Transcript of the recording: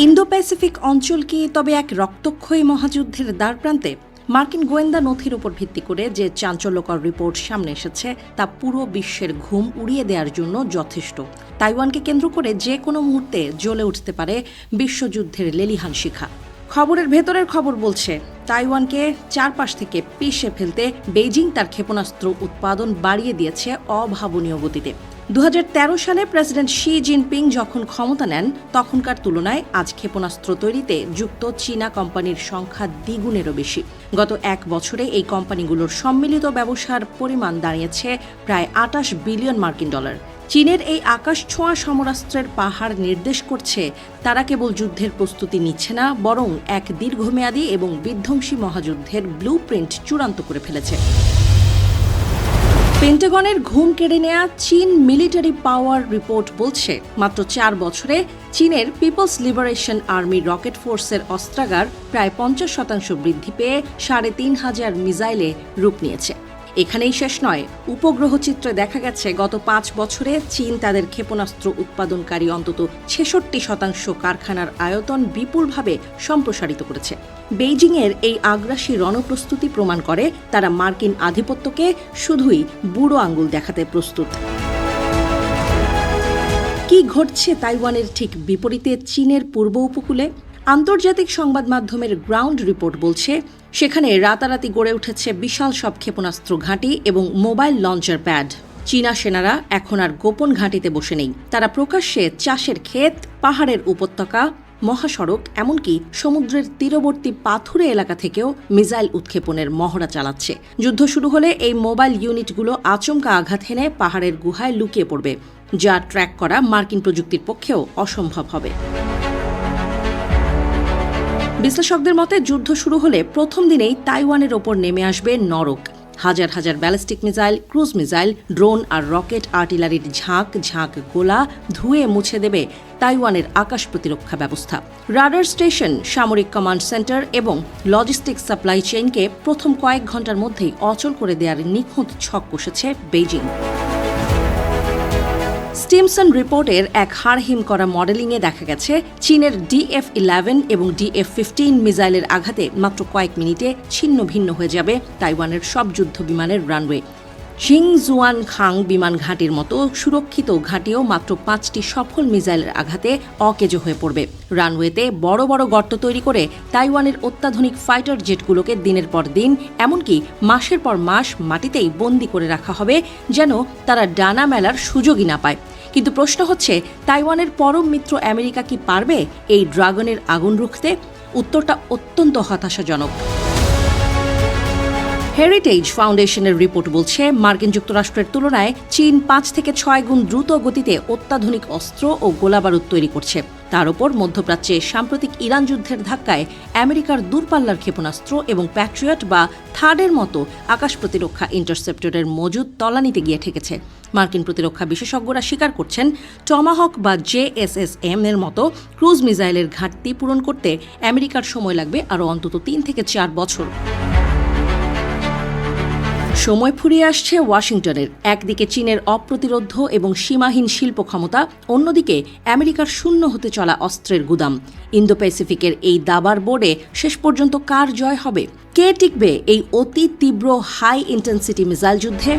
Indo Pacific অঞ্চল কি তবে এক রক্তক্ষয়ী মহাযুদ্ধের দ্বারপ্রান্তে? মার্কিন গোয়েন্দা নথির উপর ভিত্তি করে যে চাঞ্চল্যকর রিপোর্ট সামনে এসেছে তা পুরো বিশ্বের ঘুম উড়িয়ে দেওয়ার জন্য যথেষ্ট। তাইওয়ানকে কেন্দ্র করে যে কোনো মুহূর্তে জ্বলে উঠতে পারে বিশ্বযুদ্ধের লেলিহান শিখা। খবরের ভেতরের খবর বলছে, তাইওয়ানকে চারপাশ থেকে পিষে ফেলতে বেইজিং তার ক্ষেপণাস্ত্র উৎপাদন বাড়িয়ে দিয়েছে অভাবনীয় গতিতে। 2013 সালে প্রেসিডেন্ট শি জিনপিং যখন ক্ষমতা নেন, তখনকার তুলনায় আজ ক্ষেপণাস্ত্র তৈরিতে যুক্ত চীনা কোম্পানির সংখ্যা দ্বিগুণেরও বেশি। গত এক বছরে এই কোম্পানিগুলোর সম্মিলিত ব্যবসার পরিমাণ দাঁড়িয়েছে প্রায় 28 বিলিয়ন মার্কিন ডলার। চীনের এই আকাশ ছোঁয়া সমরাস্ত্রের পাহাড় নির্দেশ করছে তারা কেবল যুদ্ধের প্রস্তুতি নিচ্ছে না, বরং এক দীর্ঘমেয়াদী এবং বিধ্বংসী মহাযুদ্ধের ব্লুপ্রিন্ট চূড়ান্ত করে ফেলেছে। পেন্টাগনের ঘুম কেড়ে নেয়া চীন মিলিটারি পাওয়ার রিপোর্ট বলছে, মাত্র 4 বছরে চীনের পিপলস লিবারেশন আর্মি রকেট ফোর্সের অস্ত্রাগার প্রায় 50% বৃদ্ধি পেয়ে 3500 মিসাইলে রূপ নিয়েছে। এখানেই শেষ নয়, উপগ্রহ চিত্রে দেখা গেছে গত 5 বছরে চীন তাদের ক্ষেপণাস্ত্র উৎপাদনকারী অন্তত 66% কারখানার আয়তন বিপুলভাবে সম্প্রসারিত করেছে। বেইজিংয়ের এই আগ্রাসী রণপ্রস্তুতি প্রমাণ করে তারা মার্কিন আধিপত্যকে শুধুই বুড়ো আঙ্গুল দেখাতে প্রস্তুত। কি ঘটছে তাইওয়ানের ঠিক বিপরীতে চীনের পূর্ব উপকূলে? আন্তর্জাতিক সংবাদ মাধ্যমের গ্রাউন্ড রিপোর্ট বলছে, সেখানে রাতারাতি গড়ে উঠেছে বিশাল সব ক্ষেপণাস্ত্র ঘাঁটি এবং মোবাইল লঞ্চার প্যাড। চীনা সেনারা এখন আর গোপন ঘাঁটিতে বসে নেই, তারা প্রকাশ্যে চাষের ক্ষেত, পাহাড়ের উপত্যকা, মহাসড়ক, এমনকি সমুদ্রের তীরবর্তী পাথুরে এলাকা থেকেও মিসাইল উৎক্ষেপণের মহড়া চালাচ্ছে। যুদ্ধ শুরু হলে এই মোবাইল ইউনিটগুলো আচমকা আঘাত হেনে পাহাড়ের গুহায় লুকিয়ে পড়বে, যা ট্র্যাক করা মার্কিন প্রযুক্তির পক্ষেও অসম্ভব হবে। বিশ্লেষকদের মতে, যুদ্ধ শুরু হলে প্রথম দিনেই তাইওয়ানের ওপর নেমে আসবে নরক। হাজার হাজার ballistic missile, cruise missile, drone আর রকেট আর্টিলারির ঝাঁক ঝাঁক গোলা ধুয়ে মুছে দেবে তাইওয়ানের আকাশ প্রতিরক্ষা ব্যবস্থা। রাডার স্টেশন, সামরিক কমান্ড সেন্টার এবং লজিস্টিক সাপ্লাই চেইনকে প্রথম কয়েক ঘন্টার মধ্যেই অচল করে দেওয়ার নিখুঁত ছক কষেছে বেইজিং। স্টিমসন রিপোর্টের এক হাড়হিম করা মডেলিংয়ে দেখা গেছে, চীনের DF-11 এবং DF-15 মিসাইলের আঘাতে মাত্র কয়েক মিনিটে ছিন্ন ভিন্ন হয়ে যাবে তাইওয়ানের সব যুদ্ধ বিমানের রানওয়ে। জিংজুয়ান খাং বিমান ঘাঁটির মতো সুরক্ষিত ঘাঁটিও মাত্র 5টি সফল মিসাইলের আঘাতে অকেজো হয়ে পড়বে। রানওয়েতে বড় বড় গর্ত তৈরি করে তাইওয়ানের অত্যাধুনিক ফাইটার জেটগুলোকে দিনের পর দিন, এমনকি মাসের পর মাস মাটিতেই বন্দি করে রাখা হবে, যেন তারা ডানা মেলার সুযোগই না পায়। কিন্তু প্রশ্ন হচ্ছে, তাইওয়ানের পরম মিত্র আমেরিকা কি পারবে এই ড্রাগনের আগুন রুখতে? উত্তরটা অত্যন্ত হতাশাজনক। হেরিটেজ ফাউন্ডেশনের রিপোর্ট বলছে, মার্কিন যুক্তরাষ্ট্রের তুলনায় চীন 5 থেকে 6 গুণ দ্রুত গতিতে অত্যাধুনিক অস্ত্র ও গোলাবারুদ তৈরি করছে। তার উপর মধ্যপ্রাচ্যে সাম্প্রতিক ইরান যুদ্ধের ধাক্কায় আমেরিকার দূরপাল্লার ক্ষেপণাস্ত্র এবং প্যাট্রিয়ট বা থার্ডের মতো আকাশ প্রতিরক্ষা ইন্টারসেপ্টরের মজুদ তলানিতে গিয়ে ঠেকেছে। মার্কিন প্রতিরক্ষা বিশেষজ্ঞরা স্বীকার করছেন, টমাহক বা JSSM এর মতো ক্রুজ মিসাইলের ঘাটতি পূরণ করতে আমেরিকার সময় লাগবে আরও অন্তত 3 থেকে 4 বছর। সময় ফুরিয়ে আসছে ওয়াশিংটনের। একদিকে চীনের অপ্রতিরোধ্য এবং সীমাহীন শিল্প ক্ষমতা, অন্যদিকে আমেরিকার শূন্য হতে চলা অস্ত্রের গুদাম। ইন্দো প্যাসিফিকের এই দাবার বোর্ডে শেষ পর্যন্ত কার জয় হবে? কে টিকবে এই অতি তীব্র হাই ইন্টেন্সিটি মিসাইল যুদ্ধে?